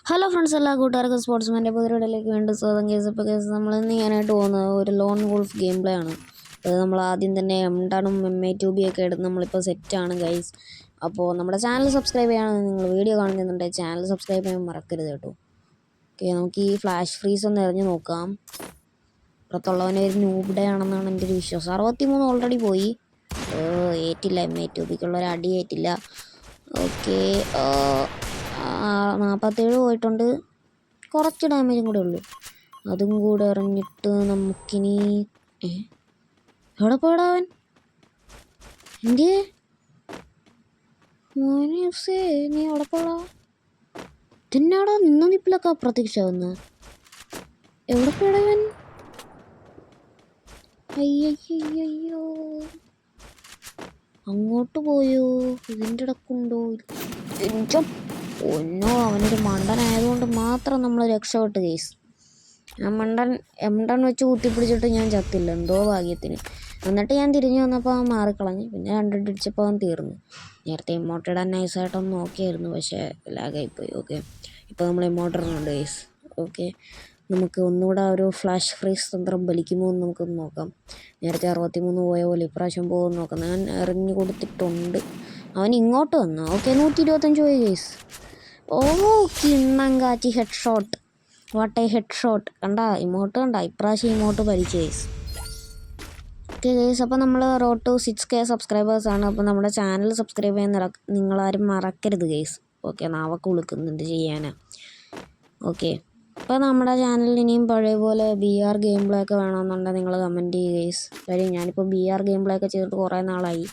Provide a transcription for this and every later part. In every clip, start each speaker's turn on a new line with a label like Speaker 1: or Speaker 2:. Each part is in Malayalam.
Speaker 1: ഹലോ ഫ്രണ്ട്സ്, എല്ലാ കൂട്ടുകാർക്കും സ്പോർട്സ്മാൻ്റെ പുതിയൊരിടയിലേക്ക് വേണ്ടി സ്വാഗതം. കേസ് നമ്മൾ ഇന്ന് ചെയ്യാനായിട്ട് പോകുന്നത് ഒരു ലോൺ വോൾഫ് ഗെയിം പ്ലേ ആണ്. അത് നമ്മൾ ആദ്യം തന്നെ M10ഉം MA2B ഒക്കെ എടുത്ത് നമ്മളിപ്പോൾ സെറ്റാണ് ഗൈസ്. അപ്പോൾ നമ്മുടെ ചാനൽ സബ്സ്ക്രൈബ് ചെയ്യുകയാണെങ്കിൽ നിങ്ങൾ വീഡിയോ കാണുന്നുണ്ടെങ്കിൽ ചാനൽ സബ്സ്ക്രൈബ് ചെയ്യാൻ മറക്കരുത് കേട്ടോ. ഓക്കെ, നമുക്ക് ഈ ഫ്ലാഷ് ഫ്രീസ് ഒന്ന് എറിഞ്ഞ് നോക്കാം. പുറത്തുള്ളവനെ ഒരു നൂബിടെ ആണെന്നാണ് എൻ്റെ ഒരു വിശ്വാസം. 63 ഓൾറെഡി പോയി. ഏറ്റില്ല, MA2Bക്കുള്ള ഒരു അടി ഏറ്റില്ല. ഓക്കെ, 47 പോയിട്ടുണ്ട്. കുറച്ച് ഡാമേജും കൂടെ ഉള്ളൂ. അതും കൂടെ എറിഞ്ഞിട്ട് നമുക്കിനി എവിടെ പോയിടാവൻ എൻ്റെ മോനെ, നീ എവിടെ പോടാ? തിന്നാടാ നിന്ന നിപ്പിലൊക്കെ അപ്രത്യക്ഷമാവുന്ന എവിടെ പോയിടവൻ? അയ്യോ, അങ്ങോട്ട് പോയോ? ഇതിൻ്റെ ഇടക്കുണ്ടോ? ഒന്നോ, അവനൊരു മണ്ടനായതുകൊണ്ട് മാത്രം നമ്മൾ രക്ഷപ്പെട്ട് കേസ്. ആ മണ്ടൻ M10 വെച്ച് കുത്തിപ്പിടിച്ചിട്ട് ഞാൻ ചത്തില്ല, എന്തോ ഭാഗ്യത്തിന്. എന്നിട്ട് ഞാൻ തിരിഞ്ഞു വന്നപ്പോൾ അവൻ മാറിക്കളഞ്ഞ്. പിന്നെ കണ്ടിടിച്ചപ്പോൾ അവൻ തീർന്നു. നേരത്തെ ഇമോട്ട് ഇടാൻ നൈസായിട്ടൊന്ന് നോക്കിയായിരുന്നു, പക്ഷേ ലാഗായിപ്പോയി. ഓക്കെ, ഇപ്പോൾ നമ്മൾ ഇമോട്ട് ഇടുന്നുണ്ട് കേസ്. ഓക്കെ, നമുക്ക് ഒന്നുകൂടെ ഒരു ഫ്ലാഷ് ഫ്രീസ് തന്ത്രം ബലിക്കുമോ എന്ന് നമുക്കൊന്ന് നോക്കാം. നേരത്തെ 63 പോയ പോലെ ഇപ്രാവശ്യം പോകുമെന്ന് നോക്കാം. ഞാൻ എറിഞ്ഞു കൊടുത്തിട്ടുണ്ട്. അവൻ ഇങ്ങോട്ട് വന്നു. ഓക്കെ, 125 പോയി കേസ്. ഓ, കിണ്ണങ്കാച്ചി head shot. What a head shot. Emote കണ്ട ഇപ്രാവശ്യം ഇമോട്ട് ഭരിച്ചു കേസ്. ഓക്കെ കേസ്, അപ്പോൾ നമ്മൾ റോഡ് ടു 6K സബ്സ്ക്രൈബേഴ്സാണ്. അപ്പോൾ നമ്മുടെ ചാനൽ സബ്സ്ക്രൈബ് ചെയ്യാൻ നിങ്ങളാരും മറക്കരുത് കേസ്. ഓക്കെ, നാവൊക്കെ ഉളുക്കുന്നുണ്ട് ചെയ്യാനാ. ഓക്കെ, അപ്പോൾ നമ്മുടെ ചാനലിൽ ഇനിയും പഴയ പോലെ BR ഗെയിം പ്ലേ ഒക്കെ വേണമെന്നുണ്ടെങ്കിൽ നിങ്ങൾ കമൻറ്റ് ചെയ്യുക കേസ്. കാര്യം ഞാനിപ്പോൾ BR ഗെയിം പ്ലേ ഒക്കെ ചെയ്തിട്ട് കുറേ നാളായി.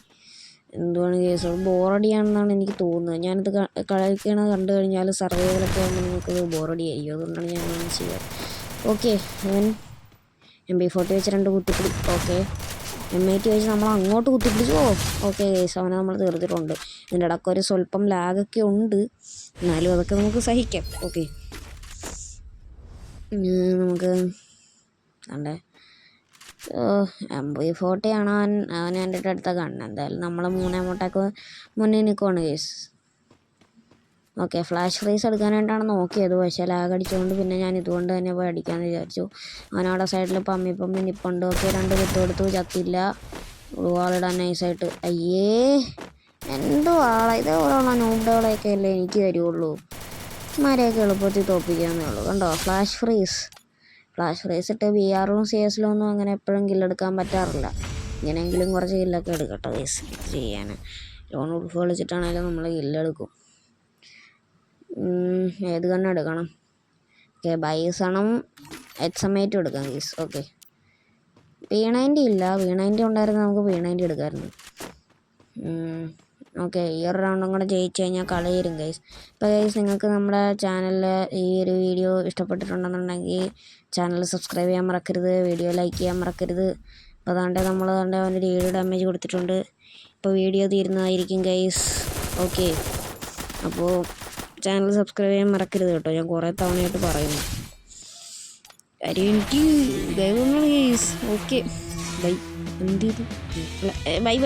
Speaker 1: എന്തുവാണ് കേസ്, ബോറടിയാണെന്നാണ് എനിക്ക് തോന്നുന്നത്. ഞാനിത് കളിക്കണത് കണ്ടു കഴിഞ്ഞാൽ സർവൈവലൊക്കെ ആകുമ്പോൾ നിങ്ങൾക്കത് ബോറടി ആയിരിക്കും. അതുകൊണ്ടാണ് ഞാൻ അങ്ങനെ ചെയ്യുക. ഓക്കെ, അവൻ MB40 വെച്ച് 2 കുത്തിപ്പിടി. ഓക്കെ, M80 വെച്ച് നമ്മൾ അങ്ങോട്ട് കുത്തിപ്പിടിച്ചു. ഓക്കെ കേസ്, അവനെ നമ്മൾ തീർത്തിട്ടുണ്ട്. ഇതിൻ്റെ ഇടയ്ക്ക് ഒരു സ്വല്പം ലാഗൊക്കെ ഉണ്ട്, എന്നാലും അതൊക്കെ നമുക്ക് സഹിക്കാം. ഓക്കെ, നമുക്ക് കണ്ടേ MB40 ആണ് അവൻ എൻ്റെ അടുത്ത കണ്ണ്. എന്തായാലും നമ്മൾ 3 എമൗണ്ടൊക്കെ മുന്നിൽ നിൽക്കുവാണ് കേസ്. ഓക്കെ, ഫ്ലാഷ് ഫ്രീസ് എടുക്കാനായിട്ടാണ് നോക്കിയത്, പക്ഷേ ലാഗ് അടിച്ചുകൊണ്ട് പിന്നെ ഞാൻ ഇതുകൊണ്ട് തന്നെ പോയി അടിക്കാമെന്ന് വിചാരിച്ചു. അവനവിടെ സൈഡിൽ പമ്മി നിൽപ്പുണ്ട്. ഓക്കെ, 2 കുത്ത് കൊടുത്തു, ചത്തില്ല. വാളിടാൻ നൈസായിട്ട്. അയ്യേ, എന്തുവാളെ ഇതേപോലെയുള്ള നൂബുകളെയൊക്കെ അല്ലേ എനിക്ക് തരുള്ളൂ. മരെയൊക്കെ എളുപ്പത്തിൽ തോപ്പിക്കാമെന്നേ ഉള്ളൂ. കണ്ടോ, ഫ്ലാഷ് ഫ്രീസ് ഇട്ട് BRലും CS ഒന്നും അങ്ങനെ എപ്പോഴും കില്ലെടുക്കാൻ പറ്റാറില്ല. ഇങ്ങനെയെങ്കിലും കുറച്ച് കില്ലൊക്കെ എടുക്കട്ടെ കേസ്. ഇത് ചെയ്യാൻ ലോൺ ഉൾഫ് കളിച്ചിട്ടാണെങ്കിലും നമ്മൾ കില്ലെടുക്കും. ഏത് കണ്ണ് എടുക്കണം? ഓക്കെ, ബൈസണും HM8 എടുക്കാം കേസ്. ഓക്കെ, P90 ഇല്ല. P90 ഉണ്ടായിരുന്നു, നമുക്ക് P90 എടുക്കാമായിരുന്നു. ഓക്കെ, ഈ ഒരു റൗണ്ടും കൂടെ ജയിച്ചു കഴിഞ്ഞാൽ കളി തരും ഗൈസ്. ഇപ്പോൾ ഗൈസ്, നിങ്ങൾക്ക് നമ്മുടെ ചാനലിൽ ഈ ഒരു വീഡിയോ ഇഷ്ടപ്പെട്ടിട്ടുണ്ടെന്നുണ്ടെങ്കിൽ ചാനൽ സബ്സ്ക്രൈബ് ചെയ്യാൻ മറക്കരുത്, വീഡിയോ ലൈക്ക് ചെയ്യാൻ മറക്കരുത്. അപ്പോൾ നമ്മൾ അവനൊരു 7 ഡാമേജ് കൊടുത്തിട്ടുണ്ട്. ഇപ്പോൾ വീഡിയോ തീരുന്നതായിരിക്കും ഗൈസ്. ഓക്കെ, അപ്പോൾ ചാനൽ സബ്സ്ക്രൈബ് ചെയ്യാൻ മറക്കരുത് കേട്ടോ. ഞാൻ കുറേ തവണയായിട്ട് പറയുന്നു. കാര്യം എനിക്ക് ഗൈസ്. Okay, by. എന്ത് ചെയ്തു? ബൈ.